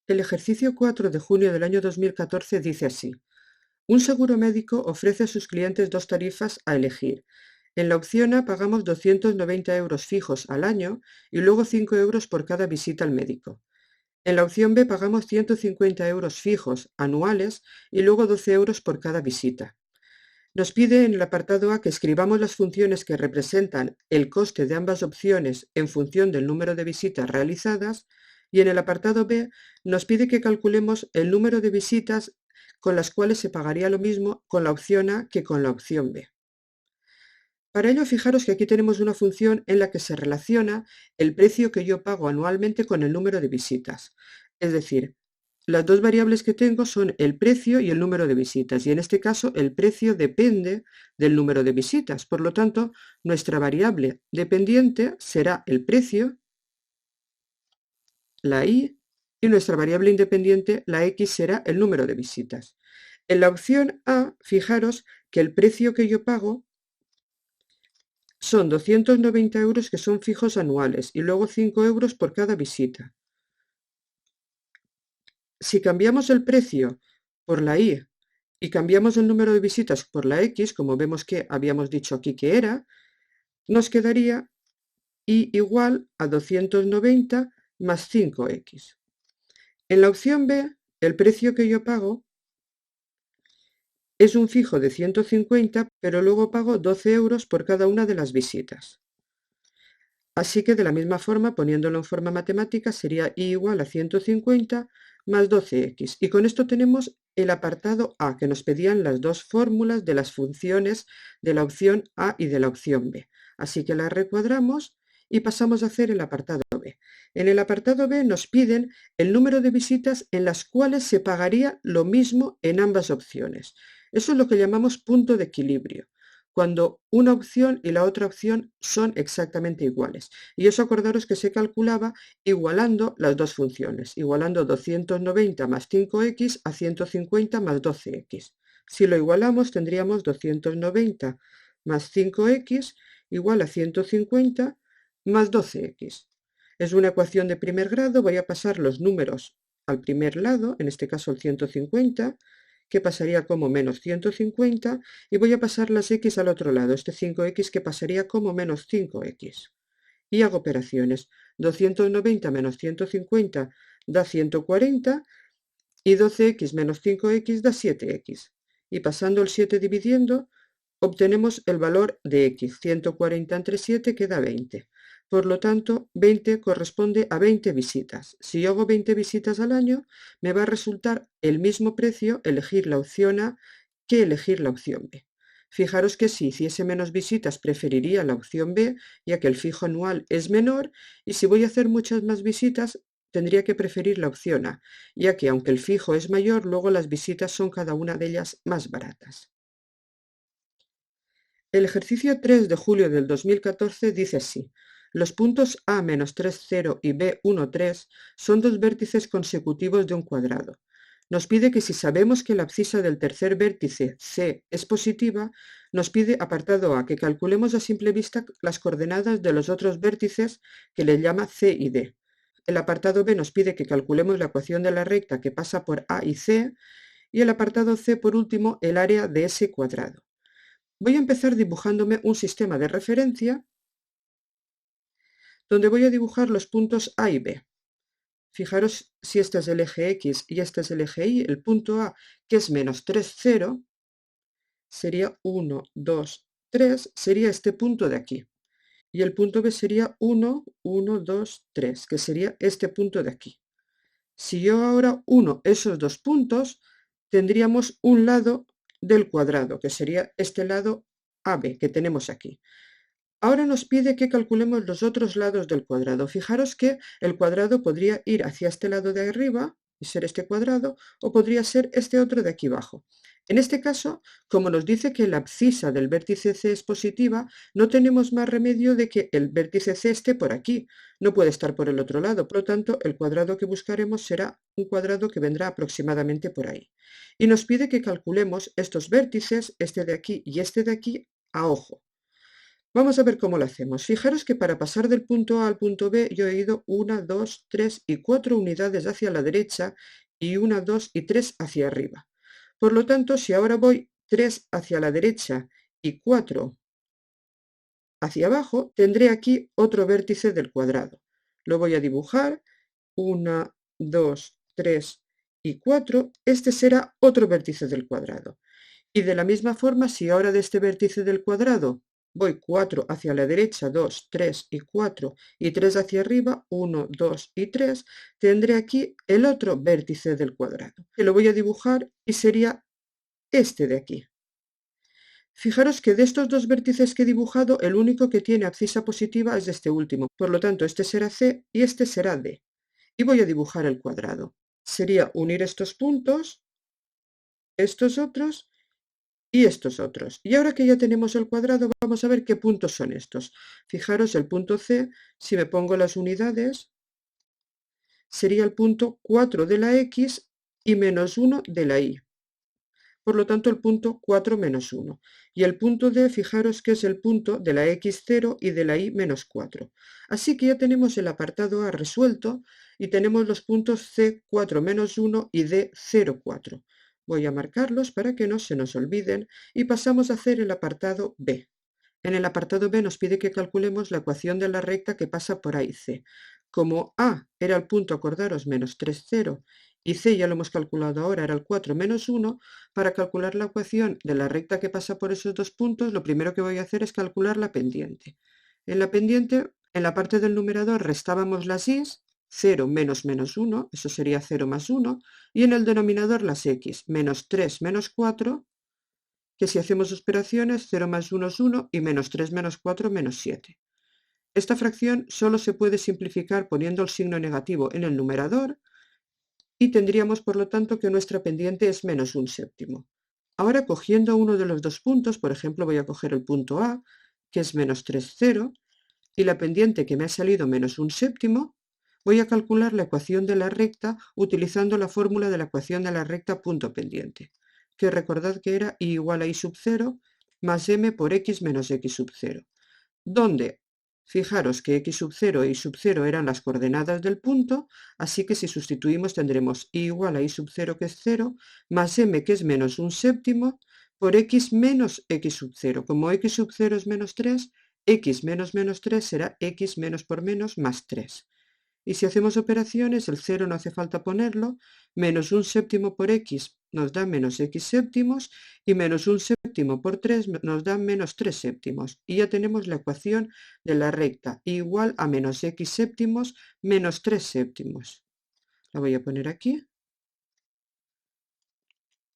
El ejercicio 4 de junio del año 2014 dice así: un seguro médico ofrece a sus clientes dos tarifas a elegir. En la opción A pagamos 290 euros fijos al año y luego 5 euros por cada visita al médico. En la opción B pagamos 150 euros fijos anuales y luego 12 euros por cada visita. Nos pide en el apartado A que escribamos las funciones que representan el coste de ambas opciones en función del número de visitas realizadas, y en el apartado B nos pide que calculemos el número de visitas con las cuales se pagaría lo mismo con la opción A que con la opción B. Para ello, fijaros que aquí tenemos una función en la que se relaciona el precio que yo pago anualmente con el número de visitas. Es decir, las dos variables que tengo son el precio y el número de visitas, y en este caso el precio depende del número de visitas. Por lo tanto, nuestra variable dependiente será el precio, la y nuestra variable independiente, la x, será el número de visitas. En la opción A, fijaros que el precio que yo pago son 290 euros que son fijos anuales y luego 5 euros por cada visita. Si cambiamos el precio por la y cambiamos el número de visitas por la x, como vemos que habíamos dicho aquí que era, nos quedaría y igual a 290 más 5x. En la opción B, el precio que yo pago es un fijo de 150, pero luego pago 12 euros por cada una de las visitas. Así que de la misma forma, poniéndolo en forma matemática, sería y igual a 150 más 12x. Y con esto tenemos el apartado A, que nos pedían las dos fórmulas de las funciones de la opción A y de la opción B. Así que las recuadramos y pasamos a hacer el apartado B. En el apartado B nos piden el número de visitas en las cuales se pagaría lo mismo en ambas opciones. Eso es lo que llamamos punto de equilibrio, cuando una opción y la otra opción son exactamente iguales. Y eso, acordaros que se calculaba igualando las dos funciones, igualando 290 más 5x a 150 más 12x. Si lo igualamos, tendríamos 290 más 5x igual a 150 más 12x. Es una ecuación de primer grado. Voy a pasar los números al primer lado, en este caso el 150, que pasaría como menos 150, y voy a pasar las x al otro lado, este 5x, que pasaría como menos 5x. Y hago operaciones. 290 menos 150 da 140, y 12x menos 5x da 7x. Y pasando el 7 dividiendo, obtenemos el valor de x. 140 entre 7 queda 20. Por lo tanto, 20 corresponde a 20 visitas. Si yo hago 20 visitas al año, me va a resultar el mismo precio elegir la opción A que elegir la opción B. Fijaros que si hiciese menos visitas, preferiría la opción B, ya que el fijo anual es menor, y si voy a hacer muchas más visitas, tendría que preferir la opción A, ya que aunque el fijo es mayor, luego las visitas son cada una de ellas más baratas. El ejercicio 3 de julio del 2014 dice así: los puntos A-3, 0 y B1, 3 son dos vértices consecutivos de un cuadrado. Nos pide que si sabemos que la abscisa del tercer vértice C es positiva, nos pide, apartado A, que calculemos a simple vista las coordenadas de los otros vértices que le llama C y D. El apartado B nos pide que calculemos la ecuación de la recta que pasa por A y C, y el apartado C, por último, el área de ese cuadrado. Voy a empezar dibujándome un sistema de referencia donde voy a dibujar los puntos A y B. Fijaros, si este es el eje X y este es el eje Y, el punto A, que es menos 3, 0, sería 1, 2, 3, sería este punto de aquí. Y el punto B sería 1, 1, 2, 3, que sería este punto de aquí. Si yo ahora uno esos dos puntos, tendríamos un lado del cuadrado, que sería este lado AB que tenemos aquí. Ahora nos pide que calculemos los otros lados del cuadrado. Fijaros que el cuadrado podría ir hacia este lado de arriba y ser este cuadrado, o podría ser este otro de aquí abajo. En este caso, como nos dice que la abscisa del vértice C es positiva, no tenemos más remedio de que el vértice C esté por aquí. No puede estar por el otro lado. Por lo tanto, el cuadrado que buscaremos será un cuadrado que vendrá aproximadamente por ahí. Y nos pide que calculemos estos vértices, este de aquí y este de aquí, a ojo. Vamos a ver cómo lo hacemos. Fijaros que para pasar del punto A al punto B yo he ido 1, 2, 3 y 4 unidades hacia la derecha y 1, 2 y 3 hacia arriba. Por lo tanto, si ahora voy 3 hacia la derecha y 4 hacia abajo, tendré aquí otro vértice del cuadrado. Lo voy a dibujar. 1, 2, 3 y 4. Este será otro vértice del cuadrado. Y de la misma forma, si ahora de este vértice del cuadrado voy 4 hacia la derecha, 2, 3 y 4, y 3 hacia arriba, 1, 2 y 3, tendré aquí el otro vértice del cuadrado, que lo voy a dibujar y sería este de aquí. Fijaros que de estos dos vértices que he dibujado, el único que tiene abscisa positiva es este último, por lo tanto este será C y este será D. Y voy a dibujar el cuadrado. Sería unir estos puntos, estos otros y estos otros. Y ahora que ya tenemos el cuadrado, vamos a ver qué puntos son estos. Fijaros, el punto C, si me pongo las unidades, sería el punto 4 de la X y menos 1 de la Y. Por lo tanto, el punto 4 menos 1. Y el punto D, fijaros que es el punto de la X0 y de la Y menos 4. Así que ya tenemos el apartado A resuelto y tenemos los puntos C4 menos 1 y D0, 4. Voy a marcarlos para que no se nos olviden y pasamos a hacer el apartado B. En el apartado B nos pide que calculemos la ecuación de la recta que pasa por A y C. Como A era el punto, acordaros, menos 3, 0, y C ya lo hemos calculado ahora, era el 4 menos 1, para calcular la ecuación de la recta que pasa por esos dos puntos, lo primero que voy a hacer es calcular la pendiente. En la pendiente, en la parte del numerador restábamos las Y's, 0 menos menos 1, eso sería 0 más 1, y en el denominador las X, menos 3 menos 4, que si hacemos operaciones, 0 más 1 es 1 y menos 3 menos 4 menos 7. Esta fracción solo se puede simplificar poniendo el signo negativo en el numerador y tendríamos por lo tanto que nuestra pendiente es menos un séptimo. Ahora cogiendo uno de los dos puntos, por ejemplo voy a coger el punto A, que es menos 3, 0, y la pendiente que me ha salido menos un séptimo, voy a calcular la ecuación de la recta utilizando la fórmula de la ecuación de la recta punto pendiente, que recordad que era y igual a y sub 0 más m por x menos x sub 0, donde fijaros que x sub 0 e y sub 0 eran las coordenadas del punto, así que si sustituimos tendremos y igual a y sub 0 que es 0, más m que es menos un séptimo, por x menos x sub 0. Como x sub 0 es menos 3, x menos menos 3 será x menos por menos más 3. Y si hacemos operaciones, el 0 no hace falta ponerlo, menos un séptimo por x nos da menos x séptimos y menos un séptimo por 3 nos da menos 3 séptimos. Y ya tenemos la ecuación de la recta igual a menos x séptimos menos 3 séptimos. La voy a poner aquí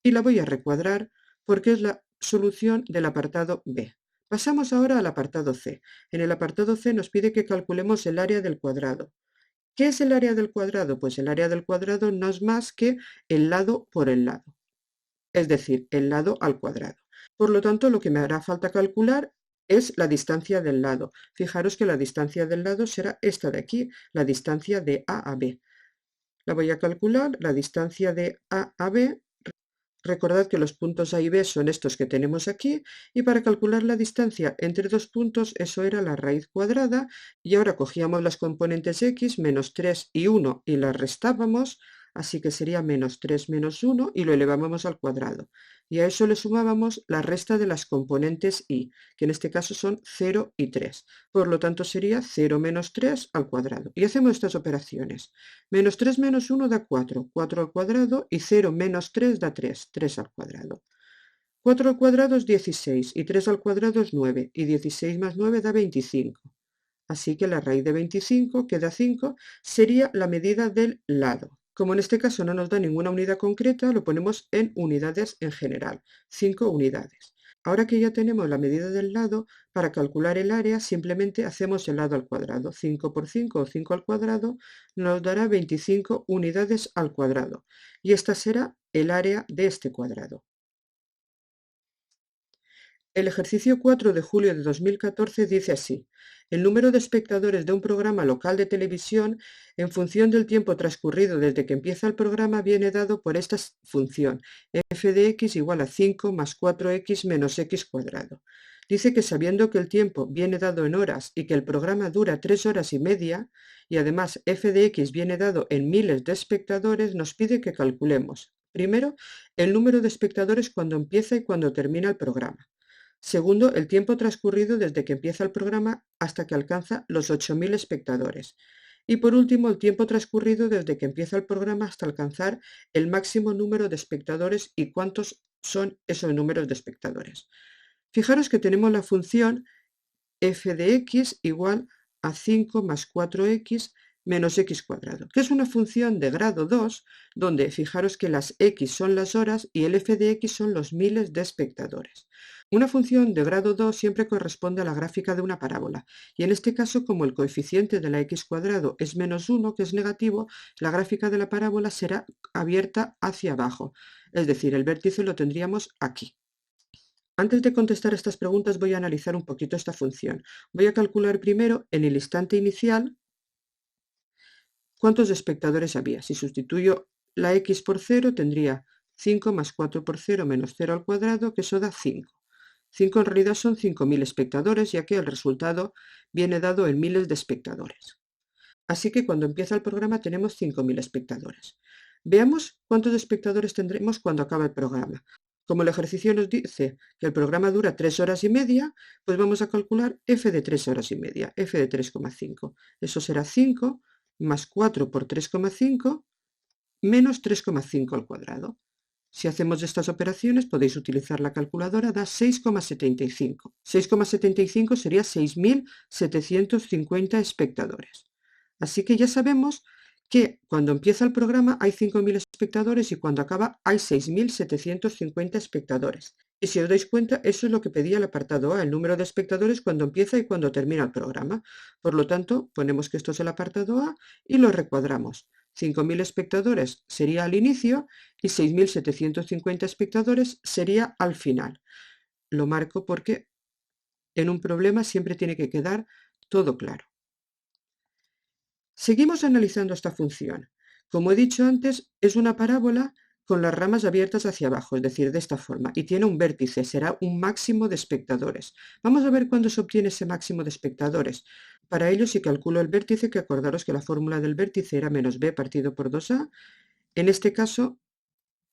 y la voy a recuadrar porque es la solución del apartado B. Pasamos ahora al apartado C. En el apartado C nos pide que calculemos el área del cuadrado. ¿Qué es el área del cuadrado? Pues el área del cuadrado no es más que el lado por el lado, es decir, el lado al cuadrado. Por lo tanto, lo que me hará falta calcular es la distancia del lado. Fijaros que la distancia del lado será esta de aquí, la distancia de A a B. La voy a calcular, la distancia de A a B. Recordad que los puntos A y B son estos que tenemos aquí y para calcular la distancia entre dos puntos eso era la raíz cuadrada y ahora cogíamos las componentes x, menos 3 y 1 y las restábamos, así que sería menos 3 menos 1 y lo elevábamos al cuadrado. Y a eso le sumábamos la resta de las componentes y, que en este caso son 0 y 3. Por lo tanto sería 0 menos 3 al cuadrado. Y hacemos estas operaciones. Menos 3 menos 1 da 4, 4 al cuadrado y 0 menos 3 da 3, 3 al cuadrado. 4 al cuadrado es 16 y 3 al cuadrado es 9 y 16 más 9 da 25. Así que la raíz de 25, que da 5, sería la medida del lado. Como en este caso no nos da ninguna unidad concreta, lo ponemos en unidades en general, 5 unidades. Ahora que ya tenemos la medida del lado, para calcular el área simplemente hacemos el lado al cuadrado. 5 por 5 o 5 al cuadrado nos dará 25 unidades al cuadrado. Y esta será el área de este cuadrado. El ejercicio 4 de julio de 2014 dice así: el número de espectadores de un programa local de televisión en función del tiempo transcurrido desde que empieza el programa viene dado por esta función f de x igual a 5 más 4x menos x cuadrado. Dice que sabiendo que el tiempo viene dado en horas y que el programa dura 3 horas y media, y además f de x viene dado en miles de espectadores, nos pide que calculemos, primero, el número de espectadores cuando empieza y cuando termina el programa. Segundo, el tiempo transcurrido desde que empieza el programa hasta que alcanza los 8.000 espectadores. Y por último, el tiempo transcurrido desde que empieza el programa hasta alcanzar el máximo número de espectadores y cuántos son esos números de espectadores. Fijaros que tenemos la función f de x igual a 5 más 4x menos x cuadrado, que es una función de grado 2, donde fijaros que las x son las horas y el f de x son los miles de espectadores. Una función de grado 2 siempre corresponde a la gráfica de una parábola, y en este caso, como el coeficiente de la x cuadrado es menos 1, que es negativo, la gráfica de la parábola será abierta hacia abajo, es decir, el vértice lo tendríamos aquí. Antes de contestar estas preguntas voy a analizar un poquito esta función. Voy a calcular primero en el instante inicial cuántos espectadores había. Si sustituyo la x por 0 tendría 5 más 4 por 0 menos 0 al cuadrado, que eso da 5. 5 en realidad son 5.000 espectadores, ya que el resultado viene dado en miles de espectadores. Así que cuando empieza el programa tenemos 5.000 espectadores. Veamos cuántos espectadores tendremos cuando acabe el programa. Como el ejercicio nos dice que el programa dura 3 horas y media, pues vamos a calcular f de 3 horas y media, f de 3,5. Eso será 5 más 4 por 3,5 menos 3,5 al cuadrado. Si hacemos estas operaciones podéis utilizar la calculadora, da 6,75. 6,75 sería 6.750 espectadores. Así que ya sabemos que cuando empieza el programa hay 5.000 espectadores y cuando acaba hay 6.750 espectadores. Y si os dais cuenta, eso es lo que pedía el apartado A, el número de espectadores cuando empieza y cuando termina el programa. Por lo tanto, ponemos que esto es el apartado A y lo recuadramos. 5.000 espectadores sería al inicio y 6.750 espectadores sería al final. Lo marco porque en un problema siempre tiene que quedar todo claro. Seguimos analizando esta función. Como he dicho antes, es una parábola con las ramas abiertas hacia abajo, es decir, de esta forma, y tiene un vértice, será un máximo de espectadores. Vamos a ver cuándo se obtiene ese máximo de espectadores. Para ello, si calculo el vértice, que acordaros que la fórmula del vértice era menos b partido por 2a, en este caso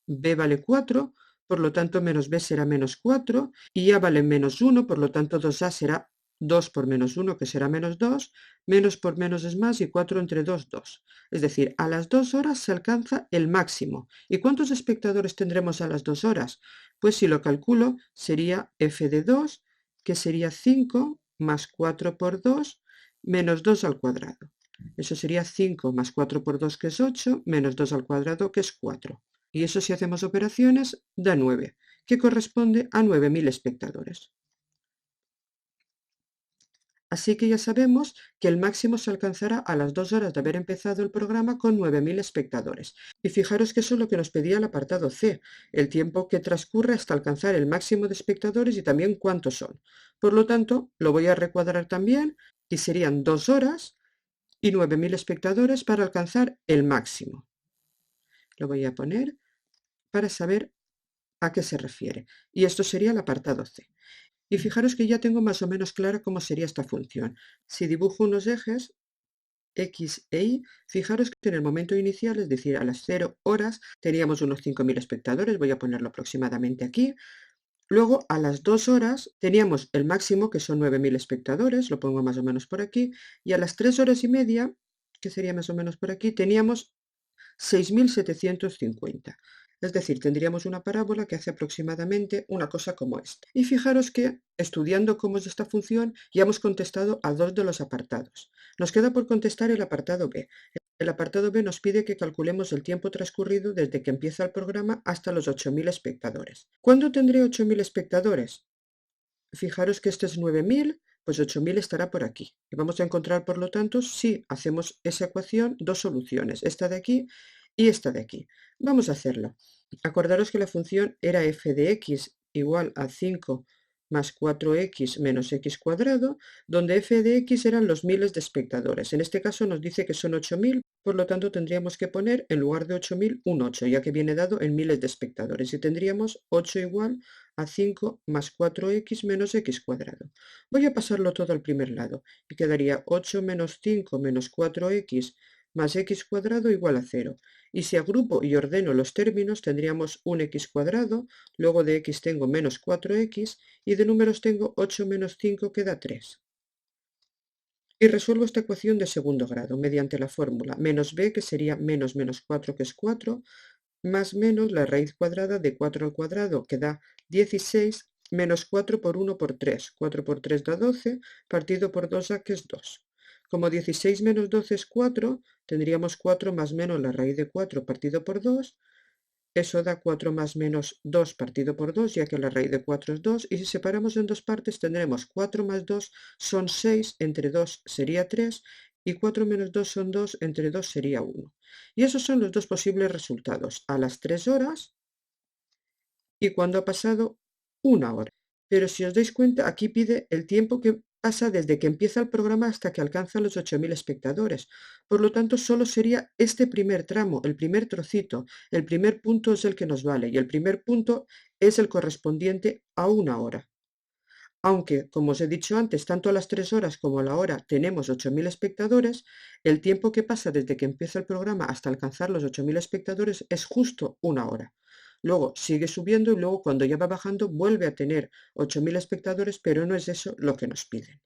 b vale 4, por lo tanto menos b será menos 4, y a vale menos 1, por lo tanto 2a será 2 por menos 1, que será menos 2, menos por menos es más, y 4 entre 2, 2. Es decir, a las 2 horas se alcanza el máximo. ¿Y cuántos espectadores tendremos a las 2 horas? Pues si lo calculo, sería f de 2, que sería 5 más 4 por 2, menos 2 al cuadrado. Eso sería 5 más 4 por 2, que es 8, menos 2 al cuadrado, que es 4. Y eso, si hacemos operaciones, da 9, que corresponde a 9.000 espectadores. Así que ya sabemos que el máximo se alcanzará a las 2 horas de haber empezado el programa con 9.000 espectadores. Y fijaros que eso es lo que nos pedía el apartado C, el tiempo que transcurre hasta alcanzar el máximo de espectadores y también cuántos son. Por lo tanto, lo voy a recuadrar también y serían 2 horas y 9.000 espectadores para alcanzar el máximo. Lo voy a poner para saber a qué se refiere. Y esto sería el apartado C. Y fijaros que ya tengo más o menos clara cómo sería esta función. Si dibujo unos ejes, X e Y, fijaros que en el momento inicial, es decir, a las 0 horas, teníamos unos 5.000 espectadores, voy a ponerlo aproximadamente aquí. Luego, a las 2 horas, teníamos el máximo, que son 9.000 espectadores, lo pongo más o menos por aquí, y a las 3 horas y media, que sería más o menos por aquí, teníamos 6.750. Es decir, tendríamos una parábola que hace aproximadamente una cosa como esta. Y fijaros que, estudiando cómo es esta función, ya hemos contestado a 2 de los apartados. Nos queda por contestar el apartado B. El apartado B nos pide que calculemos el tiempo transcurrido desde que empieza el programa hasta los 8.000 espectadores. ¿Cuándo tendré 8.000 espectadores? Fijaros que este es 9.000, pues 8.000 estará por aquí. Y vamos a encontrar, por lo tanto, si hacemos esa ecuación, dos soluciones, esta de aquí y esta de aquí. Vamos a hacerlo. Acordaros que la función era f de x igual a 5 más 4x menos x cuadrado, donde f de x eran los miles de espectadores. En este caso nos dice que son 8.000, por lo tanto tendríamos que poner en lugar de 8.000 un 8, ya que viene dado en miles de espectadores. Y tendríamos 8 igual a 5 más 4x menos x cuadrado. Voy a pasarlo todo al primer lado y quedaría 8 menos 5 menos 4x más x cuadrado igual a 0. Y si agrupo y ordeno los términos, tendríamos un x cuadrado, luego de x tengo menos 4x y de números tengo 8 menos 5 que da 3. Y resuelvo esta ecuación de segundo grado mediante la fórmula menos b, que sería menos menos 4, que es 4, más menos la raíz cuadrada de 4 al cuadrado, que da 16, menos 4 por 1 por 3. 4 por 3 da 12, partido por 2 da que es 2. Como 16 menos 12 es 4, tendríamos 4 más menos la raíz de 4 partido por 2. Eso da 4 más menos 2 partido por 2, ya que la raíz de 4 es 2. Y si separamos en dos partes, tendremos 4 más 2 son 6, entre 2 sería 3, y 4 menos 2 son 2, entre 2 sería 1. Y esos son los dos posibles resultados, a las 3 horas y cuando ha pasado 1 hora. Pero si os dais cuenta, aquí pide el tiempo que pasa desde que empieza el programa hasta que alcanza los 8.000 espectadores. Por lo tanto, solo sería este primer tramo, el primer trocito. El primer punto es el que nos vale y el primer punto es el correspondiente a 1 hora. Aunque, como os he dicho antes, tanto a las 3 horas como a la hora tenemos 8.000 espectadores, el tiempo que pasa desde que empieza el programa hasta alcanzar los 8.000 espectadores es justo 1 hora. Luego sigue subiendo y luego cuando ya va bajando vuelve a tener 8.000 espectadores, pero no es eso lo que nos piden.